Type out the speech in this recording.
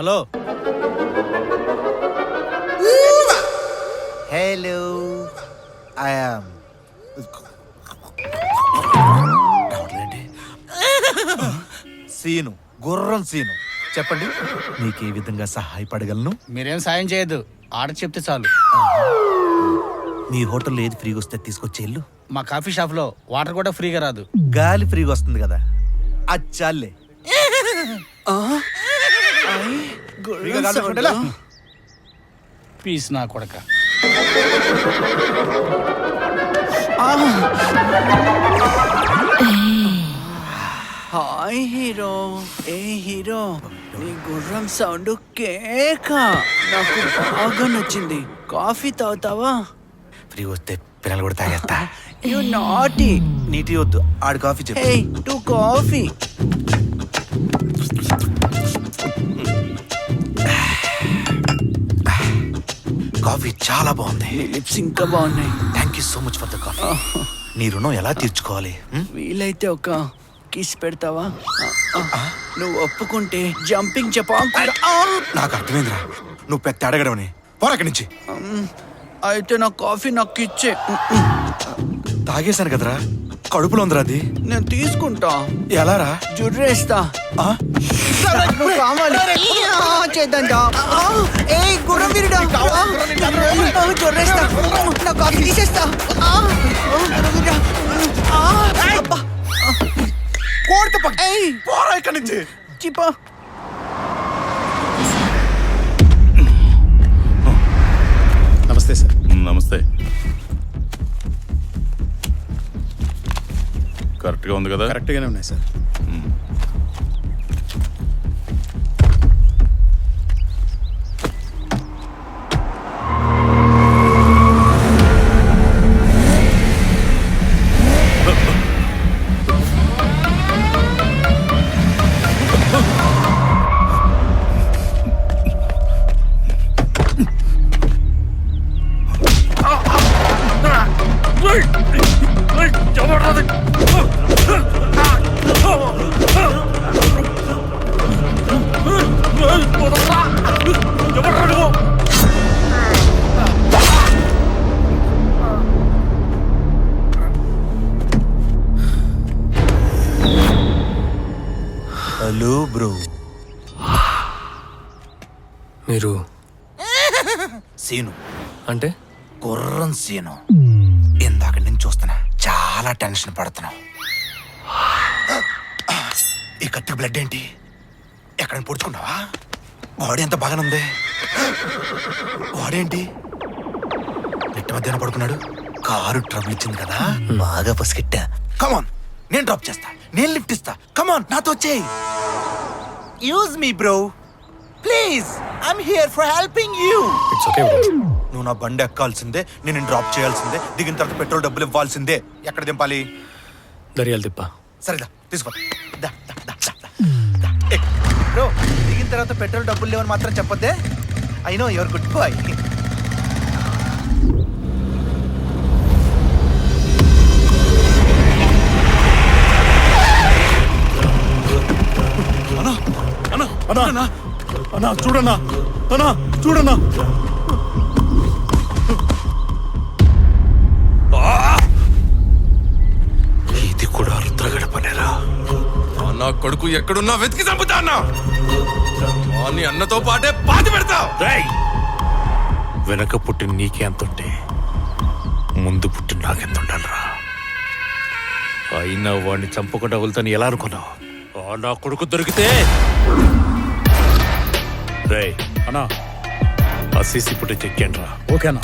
Hello hello I'm scene, గుర్రం scene. చెప్పండి, మీకు ఏ విధంగా సహాయపడగలను? మీరేం సాయం చేయొద్దు, ఆర్డర్ చెప్తే చాలు. మీ హోటల్లో ఏది ఫ్రీగా వస్తే తీసుకొచ్చి ఇల్లు. మా కాఫీ షాప్ లో వాటర్ కూడా ఫ్రీగా రాదు. గాలి ఫ్రీగా వస్తుంది కదా, అది చాలే. పీస్ నా కొడక. Hi hero. ఏ హీరో, నీ గుర్రం సౌండ్ కేక నాకు బాగా నచ్చింది. కాఫీ తాగుతావా? ఫ్రీ వస్తే పిల్లలు కూడా తాగేస్తా. You naughty. నీటి వద్దు, ఆడు కాఫీ చెప్పు. హే టు కాఫీ. కాఫీ చాలా బాగుంది. నీ లిప్స్ ఇంకా బాగున్నాయి. Thank you so much for the coffee. నీ రుణం ఎలా తీర్చుకోవాలి? వీలైతే ఒక కిస్ పెడతావా? నువ్వు ఒప్పుకుంటే జంపింగ్ చెప్పా. నాకు అర్థమైందిరా, నువ్వు పెద్ద అడగడమని. పోరాక్కడి నుంచి. అయితే నా కాఫీ నాకు ఇచ్చే. తాగేశాను కదరా, కడుపులో ఉందిరా అది. నేను తీసుకుంటా. ఎలారా? జుర్రేస్తా. నువ్వు కావాలి చేద్దా? ఏ గుర్రం వీరుడా, జుర్రేస్తా. నా కాఫీ తీసేస్తా. పోరా ఇక్కడి నుంచి. చిపా. నమస్తే సార్. నమస్తే. కరెక్ట్గా ఉంది కదా? కరెక్ట్గానే ఉన్నాయి సార్. Hello bro. మీరు సీను అంటే? గుర్రం సీను. ఇందాక నేను చూస్తున్నా, చాలా టెన్షన్ పడుతున్నావు. ఈ కత్తి బ్లడ్ ఏంటి? ఎక్కడ పొడుచుకున్నావా? బాడీ ఎంత బాగానే ఉంది. వాడేంటి నెట్ట మధ్యాహ్నం పడుకున్నాడు? కారు ట్రబుల్ ఇచ్చింది కదా, బాగా పసిగట్టా. కమాన్, నేను డ్రాప్ చేస్తా, నేను లిఫ్ట్ ఇస్తా. కమాన్, నాతో వచ్చేయ్. Use me bro please. I'm here for helping you. It's okay bro. నువ్వు నా బండి ఎక్కాల్సిందే, నేను డ్రాప్ చేయాల్సిందే, దిగిన తర్వాత పెట్రోల్ డబ్బులు ఇవ్వాల్సిందే. ఎక్కడ దింపాలి? దర్యాలు తిప్ప. సరేదా, తీసుకో. బ్రో, దిగిన తర్వాత పెట్రోల్ డబ్బులు లేవని మాత్రం చెప్పొద్దే. I know your good boy. అన్నా చూడన్నా, అన్నా చూడన్నా. ఇది కూడా రుద్రగడ పనేరా. నా కొడుకు ఎక్కడున్నా వెతికి చంపుతా అన్నా. నీ అన్నతో పాటే పాతి పెడతా. వెనక పుట్టిన నీకే అంతుంటే ముందు పుట్టిన నాకెంత ఉండాలరా? అయినా వాడిని చంపకుండా వెళ్తాను ఎలా అనుకున్నావు? నా కొడుకు దొరికితే రేయ్ అన్నా ఆ సీసీ ఫుటేజ్ చెక్కండి రా. ఓకేనా?